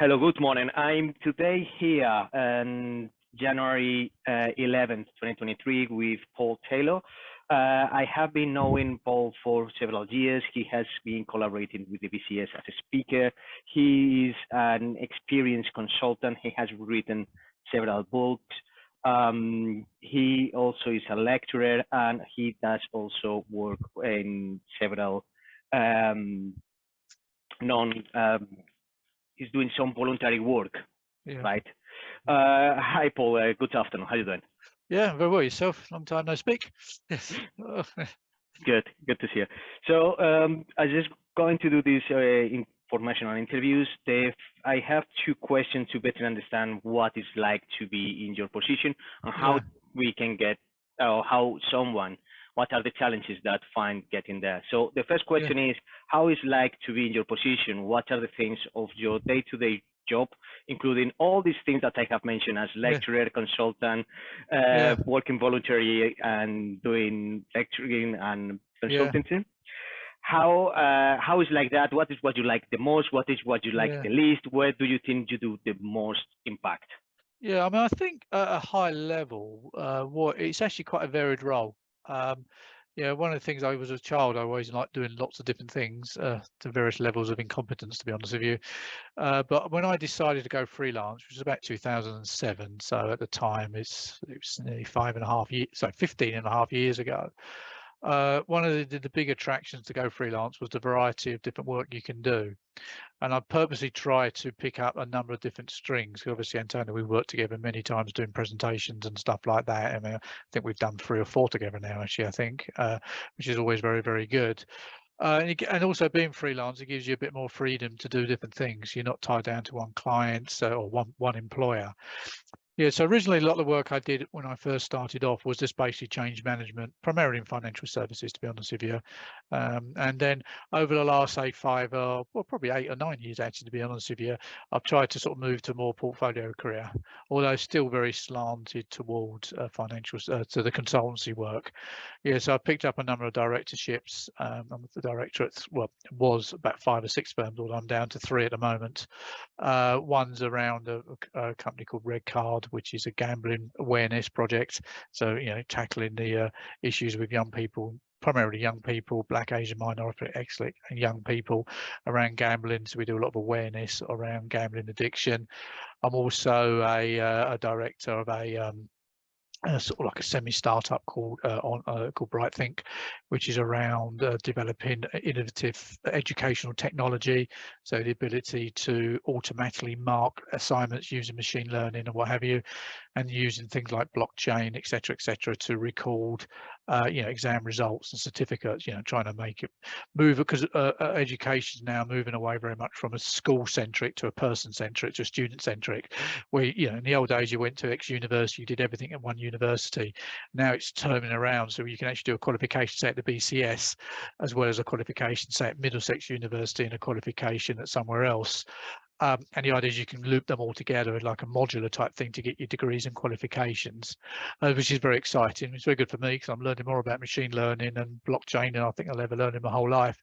Hello, good morning. I'm today here on January 11th, 2023 with Paul Taylor. I have been knowing Paul for several years. He has been collaborating with the BCS as a speaker. He is an experienced consultant. He has written several books. He also is a lecturer, and he does also work in several um, non he's doing some voluntary work, Yeah. right? Hi, Paul. Good afternoon. How you doing? Yeah, very well. Yourself? Long time no speak. Yes. Good. Good to see you. So I'm just going to do these informational interviews. I have two questions to better understand what it's like to be in your position and how Yeah. we can get, what are the challenges that find getting there. So the first Yeah. question is, how is like to be in your position? What are the things of your day-to-day job, including all these things that I have mentioned as Yeah. lecturer, consultant, Yeah. working voluntary and doing lecturing and Yeah. consultancy. How is like that? What is what you like the most? What is what you like Yeah. the least? Where do you think you do the most impact? Yeah. I mean, I think at a high level, what it's actually quite a varied role. Yeah, one of the things I was as a child, I always liked doing lots of different things to various levels of incompetence, to be honest with you. But when I decided to go freelance, which was about 2007, so at the time it was nearly 5.5 years, so 15.5 years ago. One of the big attractions to go freelance was the variety of different work you can do. And I purposely tried to pick up a number of different strings. Obviously, Antonio, we worked together many times doing presentations and stuff like that. I mean, I think we've done 3 or 4 together now, actually, I think, which is always very, very good. And also being freelance, it gives you a bit more freedom to do different things. You're not tied down to one client, or one employer. Yeah, so originally a lot of the work I did when I first started off was just basically change management, primarily in financial services, to be honest with you. And then over the last, say, probably 8 or 9 years, actually, to be honest with you, I've tried to sort of move to more portfolio career, although still very slanted towards financial, to the consultancy work. Yeah, so I picked up a number of directorships. I'm with the directorates, well, it was about 5 or 6 firms, although I'm down to 3 at the moment. One's around a company called Red Card, which is a gambling awareness project. So, tackling the issues with young people, primarily young people, Black, Asian, minority, excellent, and young people around gambling. So we do a lot of awareness around gambling addiction. I'm also a director of a sort of like a semi-startup called BrightThink, which is around developing innovative educational technology. So the ability to automatically mark assignments using machine learning and what have you, and using things like blockchain, et cetera, to record, exam results and certificates. Trying to make it move, because education is now moving away very much from a school-centric to a person-centric to a student-centric. Where in the old days you went to X university, you did everything at one university. Now it's turning around, so you can actually do a qualification, say at the BCS, as well as a qualification, say at Middlesex University, and a qualification at somewhere else. And the idea is you can loop them all together like a modular type thing to get your degrees and qualifications, which is very exciting. It's very good for me because I'm learning more about machine learning and blockchain than I think I'll ever learn in my whole life.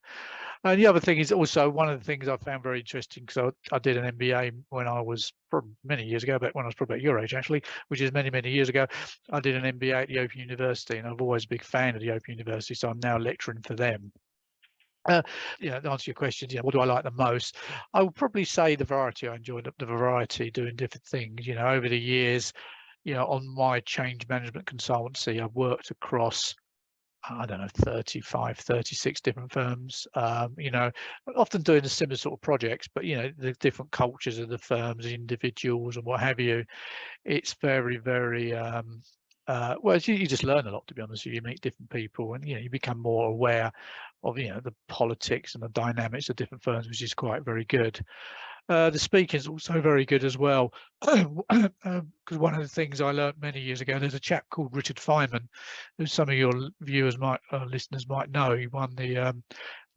And the other thing is also one of the things I found very interesting, because I did an MBA when I was many years ago, but when I was probably at your age actually, which is many, many years ago. I did an MBA at the Open University, and I've always been a big fan of the Open University, so I'm now lecturing for them. To answer your question, what do I like the most? I would probably say the variety. I enjoyed the variety, doing different things. Over the years, on my change management consultancy, I've worked across, I don't know, 35, 36 different firms, often doing a similar sort of projects, but, the different cultures of the firms, individuals and what have you. It's very, very, well, you just learn a lot, to be honest with you. You meet different people, and you become more aware of the politics and the dynamics of different firms, which is quite very good. The speaking is also very good as well, because one of the things I learned many years ago, there's a chap called Richard Feynman, who some of your listeners might know. He won the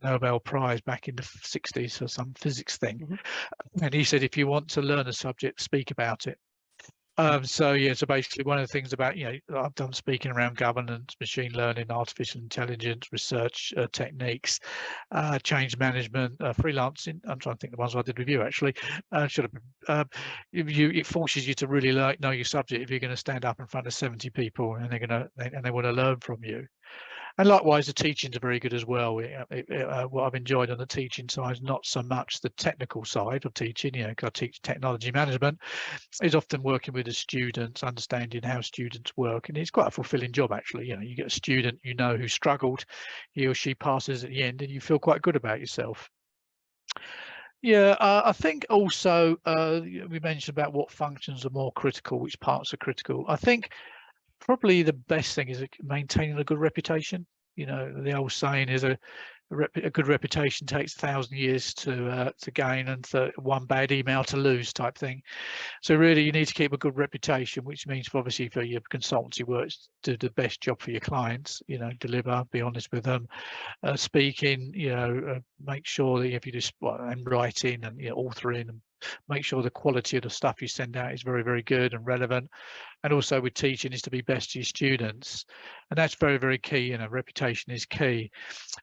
Nobel Prize back in the 60s for some physics thing. Mm-hmm. And he said, if you want to learn a subject, speak about it. So basically one of the things about, I've done speaking around governance, machine learning, artificial intelligence, research techniques, change management, freelancing. I'm trying to think the ones I did with you actually. Should have been. It forces you to really know your subject if you're going to stand up in front of 70 people and they want to learn from you. And likewise, the teachings are very good as well. What I've enjoyed on the teaching side is not so much the technical side of teaching, 'cause I teach technology management, is often working with the students, understanding how students work. And it's quite a fulfilling job, actually. You get a student, who struggled, he or she passes at the end, and you feel quite good about yourself. Yeah, I think also we mentioned about what functions are more critical, which parts are critical. I think probably the best thing is maintaining a good reputation. The old saying is a good reputation takes 1,000 years to gain and one bad email to lose type thing. So really, you need to keep a good reputation, which means obviously for your consultancy work, do the best job for your clients. Deliver, be honest with them. Speaking, make sure that if you do and writing and authoring, and make sure the quality of the stuff you send out is very, very good and relevant. And also with teaching is to be best to your students, and that's very, very key. Reputation is key.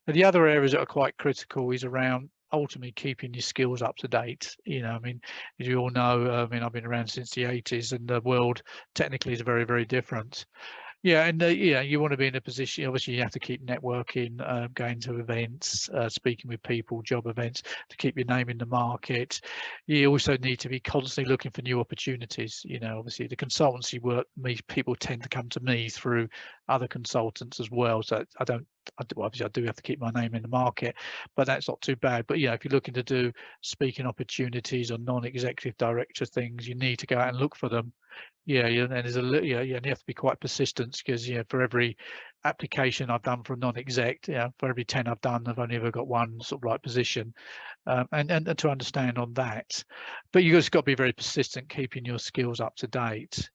And the other areas that are quite critical is around ultimately keeping your skills up to date. As you all know, I've been around since the 80s, and the world technically is very, very different. Yeah, and you want to be in a position. Obviously, you have to keep networking, going to events, speaking with people, job events, to keep your name in the market. You also need to be constantly looking for new opportunities. Obviously, the consultancy work, people tend to come to me through other consultants as well. So obviously I do have to keep my name in the market, but that's not too bad. But if you're looking to do speaking opportunities or non-executive director things, you need to go out and look for them. And there's and you have to be quite persistent, because for every application I've done for a non-exec, for every 10 I've done, I've only ever got one sort of right position, and to understand on that. But you just got to be very persistent, keeping your skills up to date.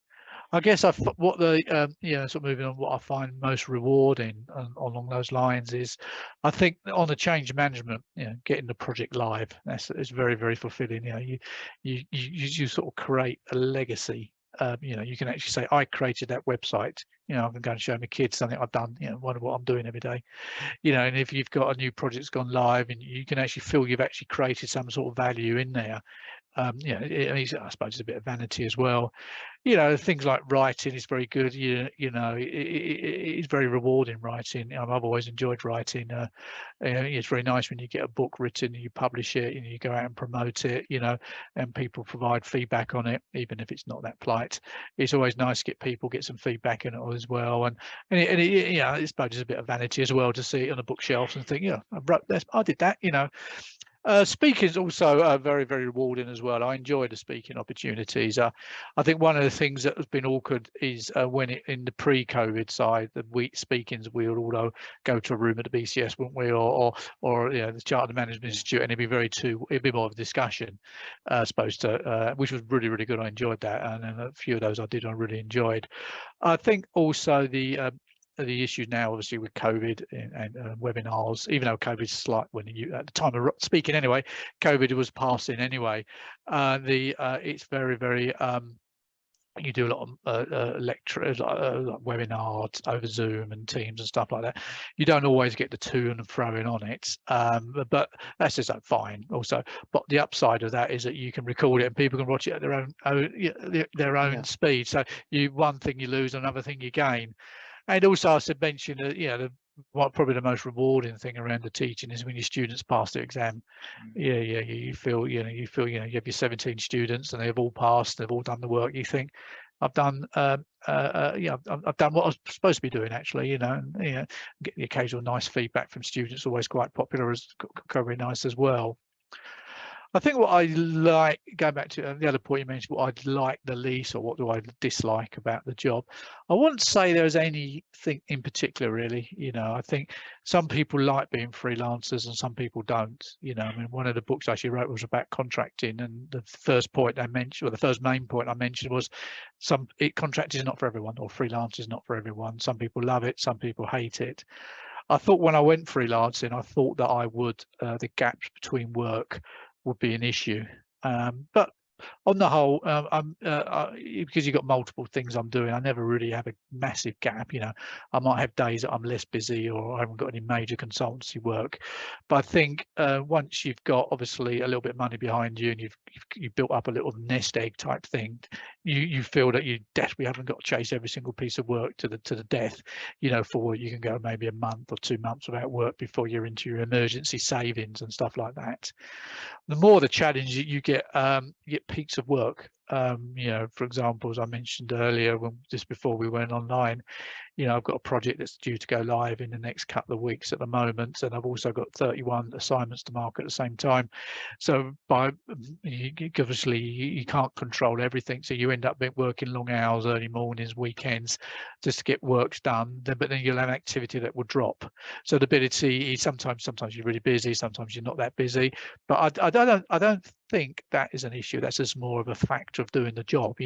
I guess sort of moving on, what I find most rewarding along those lines is, I think on the change management, getting the project live, it's very, very fulfilling. You sort of create a legacy. You can actually say, I created that website. I can go and show my kids something I've done, what I'm doing every day. And if you've got a new project's gone live, and you can actually feel you've actually created some sort of value in there. I suppose it's a bit of vanity as well. Things like writing is very good. It's very rewarding, writing. I've always enjoyed writing. It's very nice when you get a book written and you publish it and you go out and promote it, and people provide feedback on it, even if it's not that polite. It's always nice to get some feedback in it as well. And I suppose it's a bit of vanity as well to see it on the bookshelves and think, I wrote this, I did that. Speaking is also very, very rewarding as well. I enjoy the speaking opportunities. I think one of the things that has been awkward is when in the pre-COVID side, the speakings, we would all go to a room at the BCS, wouldn't we, or the Chartered Management Institute, and it'd be more of a discussion, which was really, really good. I enjoyed that, and a few of those I really enjoyed. I think also the issues now, obviously, with COVID and webinars, even though COVID's slight at the time of speaking anyway, COVID was passing anyway. It's very, very you do a lot of lectures, like webinars over Zoom and Teams and stuff like that. You don't always get the to and froing on it, but that's just fine. Also, but the upside of that is that you can record it and people can watch it at their own speed. So one thing you lose, another thing you gain. And also, I should mention that probably the most rewarding thing around the teaching is when your students pass their exam. You feel you have your 17 students and they've all passed, they've all done the work. You think, I've done I've done what I was supposed to be doing, actually. And get the occasional nice feedback from students, always quite popular, as very nice as well. I think what I like, going back to the other point you mentioned, what I'd like the least, or what do I dislike about the job, I wouldn't say there's anything in particular, really. I think some people like being freelancers and some people don't. One of the books I actually wrote was about contracting, and the first point I mentioned, or the first main point I mentioned, was contracting is not for everyone, or freelance is not for everyone. Some people love it, some people hate it. I thought when I went freelancing, I thought that the gaps between work would be an issue. But On the whole, because you've got multiple things I'm doing, I never really have a massive gap. I might have days that I'm less busy or I haven't got any major consultancy work. But I think once you've got obviously a little bit of money behind you and you've built up a little nest egg type thing, you feel that you desperately haven't got to chase every single piece of work to the death. For you can go maybe a month or 2 months without work before you're into your emergency savings and stuff like that. The more the challenge you get peaks of work. For example, as I mentioned earlier, just before we went online, I've got a project that's due to go live in the next couple of weeks at the moment, and I've also got 31 assignments to mark at the same time. So obviously you can't control everything, so you end up working long hours, early mornings, weekends, just to get works done. But then you'll have activity that will drop. So the ability sometimes you're really busy, sometimes you're not that busy. But I don't think that is an issue. That's just more of a factor of doing the job.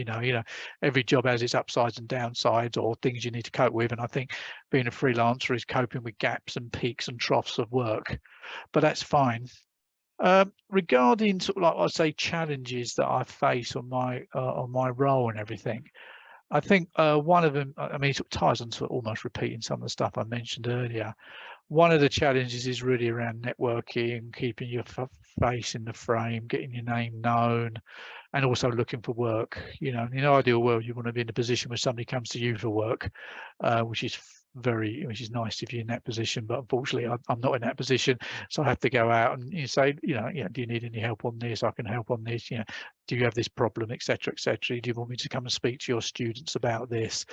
Every job has its upsides and downsides, or things you need to cope with. And I think being a freelancer is coping with gaps and peaks and troughs of work, but that's fine. Regarding sort of like I say challenges that I face on my role and everything, I think one of them, I mean, it sort of ties on to almost repeating some of the stuff I mentioned earlier. One of the challenges is really around networking, keeping your face in the frame, getting your name known, and also looking for work. In the ideal world, you want to be in a position where somebody comes to you for work, which is nice if you're in that position. But unfortunately, I'm not in that position, so I have to go out and say, do you need any help on this? I can help on this. Do you have this problem, etc., etc. Do you want me to come and speak to your students about this?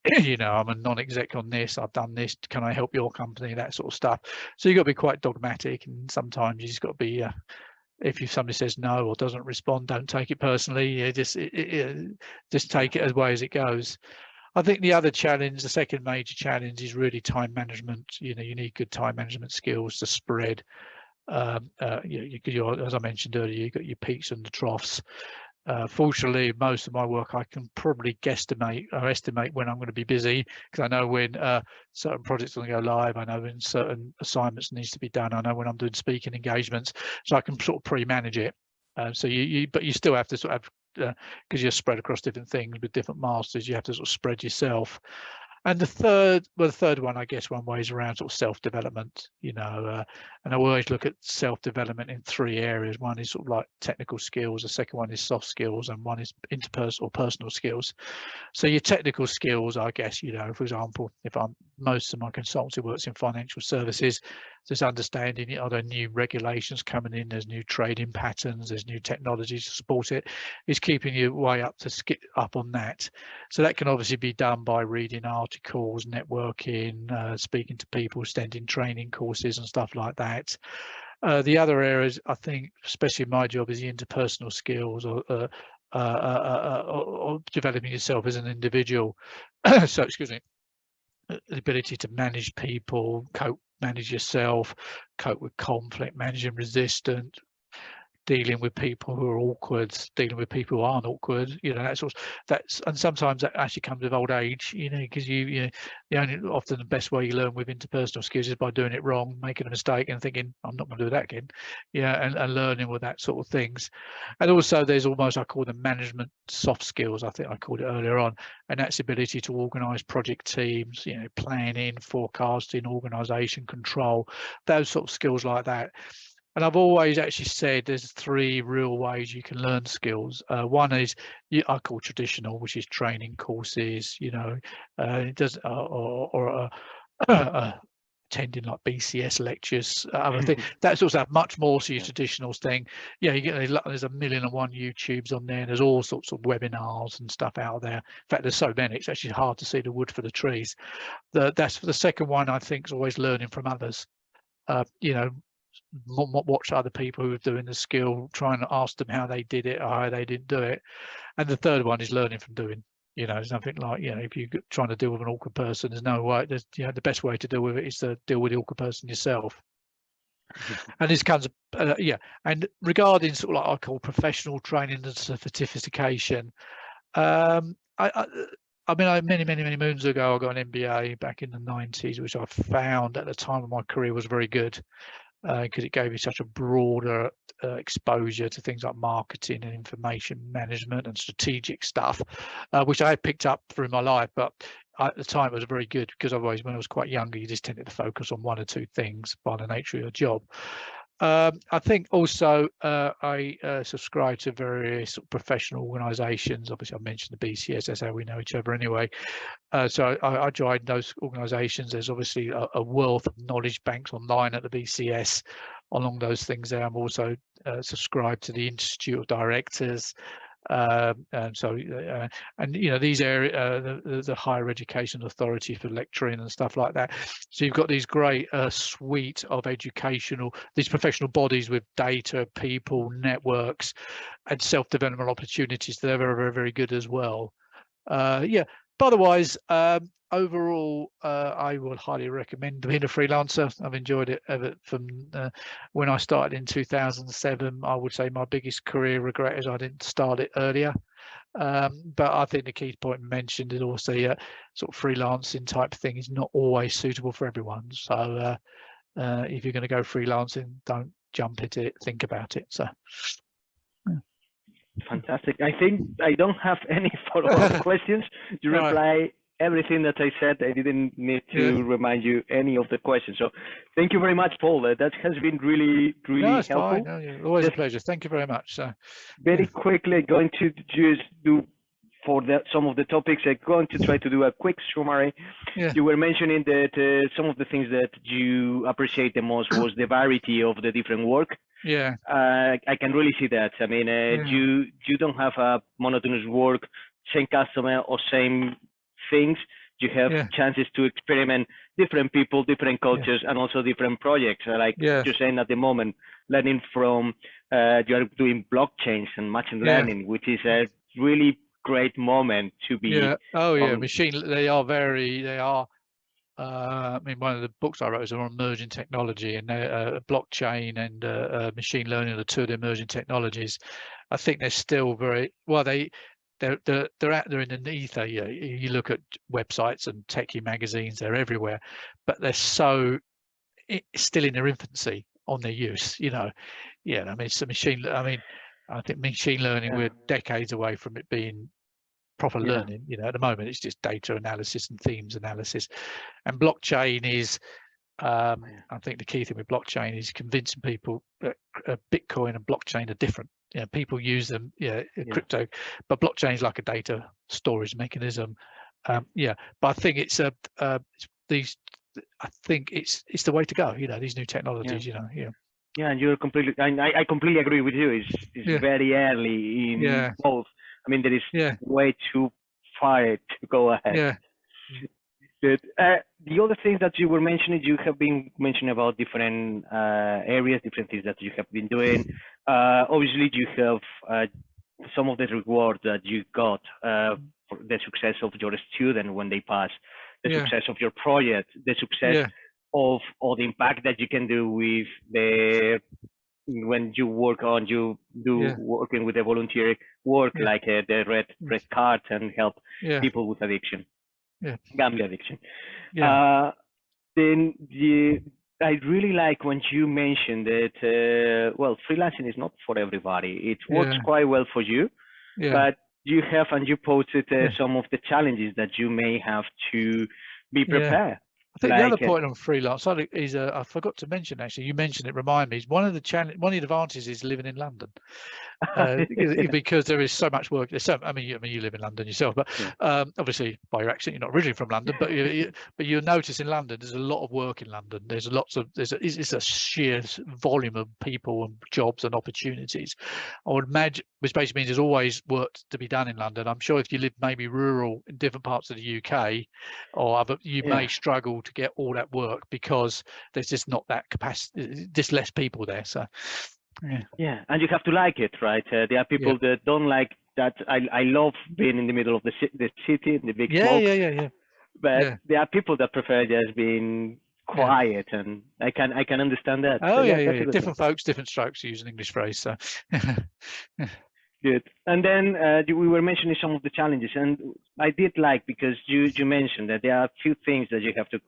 I'm a non-exec on this. I've done this. Can I help your company? That sort of stuff. So you've got to be quite dogmatic, and sometimes you just got to be. If somebody says no or doesn't respond, don't take it personally. Just take it as way as it goes. I think the second major challenge, is really time management. You need good time management skills to spread. As I mentioned earlier, you've got your peaks and the troughs. Fortunately, most of my work I can probably estimate when I'm going to be busy, because I know when certain projects are going to go live. I know when certain assignments needs to be done. I know when I'm doing speaking engagements, so I can sort of pre-manage it. But you still have to sort of, because you're spread across different things with different masters, you have to sort of spread yourself. And the third one, I guess, one way is around sort of self-development, and I always look at self-development in three areas. One is sort of like technical skills, the second one is soft skills, and one is interpersonal or personal skills. So your technical skills, I guess, for example, most of my consultancy works in financial services, just understanding, are there new regulations coming in, there's new trading patterns, there's new technologies to support it, is keeping you way up to skip up on that. So that can obviously be done by reading articles, networking, speaking to people, attending training courses and stuff like that. The other areas, I think, especially my job, is the interpersonal skills, or developing yourself as an individual. So, excuse me, the ability to manage people, manage yourself, cope with conflict, managing resistance, dealing with people who are awkward, dealing with people who aren't awkward, and sometimes that actually comes with old age, because often the best way you learn with interpersonal skills is by doing it wrong, making a mistake and thinking, I'm not going to do that again, and learning with that sort of things. And also there's almost, I call them management soft skills, I think I called it earlier on, and that's the ability to organize project teams, planning, forecasting, organization, control, those sort of skills like that. And I've always actually said there's three real ways you can learn skills. One is I call traditional, which is training courses, it does, or attending like BCS lectures, other thing, that sort of stuff, much more to your traditional thing. You get there's 1,000,001 YouTubes on there, and there's all sorts of webinars and stuff out there. In fact, there's so many, it's actually hard to see the wood for the trees. That's the second one, I think, is always learning from others. Watch other people who are doing the skill, trying to ask them how they did it or how they didn't do it. And the third one is learning from doing. There's nothing like, if you're trying to deal with an awkward person, there's no way, the best way to deal with it is to deal with the awkward person yourself. And this comes, and regarding sort of like I call professional training and certification, many moons ago, I got an MBA back in the 90s, which I found at the time of my career was very good. because it gave me such a broader exposure to things like marketing and information management and strategic stuff, which I had picked up through my life, but at the time it was very good, because otherwise when I was quite younger you just tended to focus on one or two things by the nature of your job. I think also I subscribe to various sort of professional organisations. Obviously, I mentioned the BCS, that's how we know each other anyway. So I joined those organisations. There's obviously a wealth of knowledge banks online at the BCS along those things there. I'm also subscribed to the Institute of Directors. And so and you know, these area the Higher Education Authority for lecturing and stuff like that. So you've got these great suite of these professional bodies with data, people, networks, and self-development opportunities. They're very, very, very good as well. Yeah, but otherwise, overall, I would highly recommend being a freelancer. I've enjoyed it from when I started in 2007. I would say my biggest career regret is I didn't start it earlier. But I think the key point mentioned is also sort of freelancing type thing is not always suitable for everyone. So if you're going to go freelancing, don't jump at it, think about it. So. Fantastic. I think I don't have any follow-up questions. You reply everything that I said. I didn't need to remind you any of the questions. So thank you very much, Paul. That has been really, really helpful. Fine. No, always a pleasure. Thank you very much. So very quickly, going to just do for some of the topics, I'm going to try to do a quick summary. You were mentioning that some of the things that you appreciate the most was the variety of the different work. I can really see that. I mean, you don't have a monotonous work, same customer or same things. You have chances to experiment different people, different cultures, and also different projects. Like you're saying at the moment, learning from, you're doing blockchains and machine learning, which is a really great moment to be. They are. I mean, one of the books I wrote is on emerging technology, and blockchain and machine learning are the two of the emerging technologies. I think they're still very well. They're out there in the ether. You look at websites and techie magazines; they're everywhere, but they're still in their infancy on their use. I mean, it's a machine. I mean, I think machine learning, we're decades away from it being proper learning. At the moment it's just data analysis and themes analysis, and blockchain is I think the key thing with blockchain is convincing people that Bitcoin and blockchain are different. People use them, crypto, but blockchain is like a data storage mechanism. But I think it's I think it's the way to go. These new technologies. And you're completely. I completely agree with you. It's very early in both. I mean, there is way too far to go ahead. Good. The other things that you were mentioning, you have been mentioning about different areas, different things that you have been doing. Obviously, you have some of the rewards that you got for the success of your student when they pass, the success of your project, the success of all the impact that you can do with when you work on working with the voluntary work like the red card and help people with addiction, gambling addiction. Then I really like when you mentioned that freelancing is not for everybody. It works quite well for you, but you have and you posted some of the challenges that you may have to be prepared. I think the other point on freelance is I forgot to mention, actually, you mentioned it, remind me, is one of the advantages is living in London. Because there is so much work. I mean, you live in London yourself, but obviously by your accent, you're not originally from London. But you'll notice in London, there's a lot of work in London. It's a sheer volume of people and jobs and opportunities. I would imagine, which basically means there's always work to be done in London. I'm sure if you live maybe rural in different parts of the UK or other, you may struggle to get all that work because there's just not that capacity, just less people there. So. And you have to like it, right? There are people that don't like that. I love being in the middle of the city, the big smoke. But there are people that prefer just being quiet, and I can understand that. Different folks, different strokes, to use an English phrase. So. Good. And then we were mentioning some of the challenges, and I did like because you mentioned that there are a few things that you have to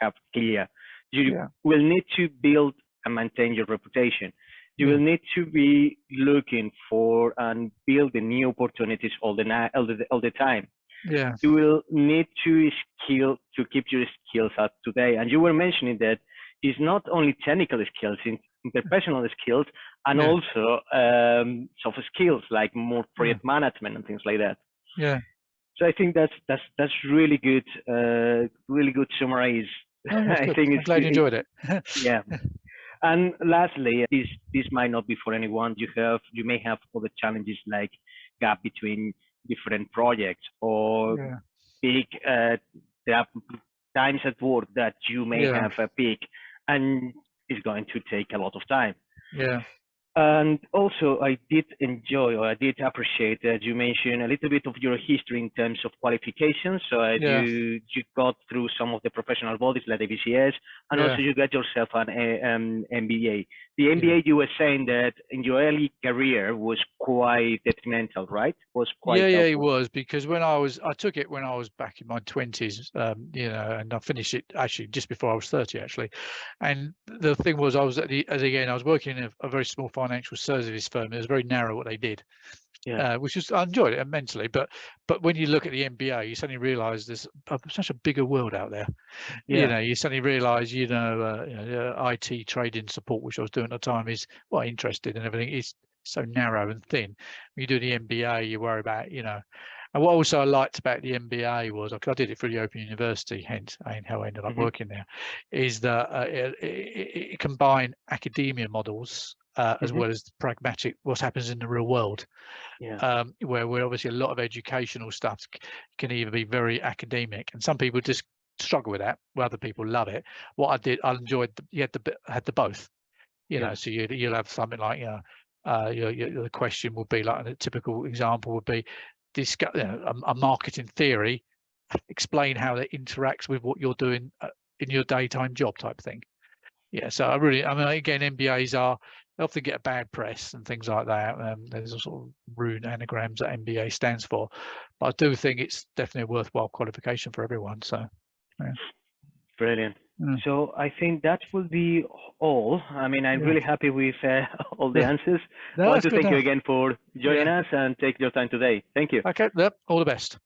have clear. You will need to build and maintain your reputation. You Yeah. will need to be looking for and building new opportunities all the time. Yeah. You will need to keep your skills up to date. And you were mentioning that it's not only technical skills, it's interpersonal skills, and Yeah. also soft skills like more Yeah. project management and things like that. Yeah. So I think that's really good summarize. Oh, that's I good. think I'm glad you enjoyed it. yeah. And lastly, this might not be for anyone. You may have other challenges like gap between different projects or Yeah. big there are times at work that you may Yeah. have a peak and it's going to take a lot of time. Yeah. And also, I did enjoy or I did appreciate that you mentioned a little bit of your history in terms of qualifications. So Yeah. you got through some of the professional bodies like the BCS, and also Yeah. you got yourself an MBA. The Yeah. MBA you were saying that in your early career was quite detrimental, right? Was quite Yeah, yeah, it helpful. was, because I took it when I was back in my 20s, and I finished it actually just before I was 30, actually. And the thing was, I was I was working in a very small financial services firm. It was very narrow what they did, Yeah, which was, I enjoyed it immensely. But when you look at the MBA, you suddenly realise there's such a bigger world out there. yeah, You suddenly realise, IT trading support, which I was doing at the time, is well interested in everything. Is so narrow and thin. When you do the MBA, you worry about, And what also I liked about the MBA was, because I did it through the Open University, hence how I ended up hmm, working there, is that it combined academia models as hmm, well as pragmatic, what happens in the real world, yeah, where obviously a lot of educational stuff can either be very academic, and some people just struggle with that, where other people love it. What I did, I enjoyed you had the both, yeah, so you'll have something like, the question would be, like, a typical example would be discuss, a marketing theory, explain how that interacts with what you're doing in your daytime job, type thing. Yeah, so I mean, again, MBAs they often get a bad press and things like that. There's a sort of rude anagrams that MBA stands for, but I do think it's definitely a worthwhile qualification for everyone. So, yeah, brilliant. yeah, So I think that will be all. I mean, I'm yeah. really happy with all the Yeah. answers. I No, want that's to good. thank you No, again for joining yeah. us and take your time today. Thank you. Okay. Yep. All the best.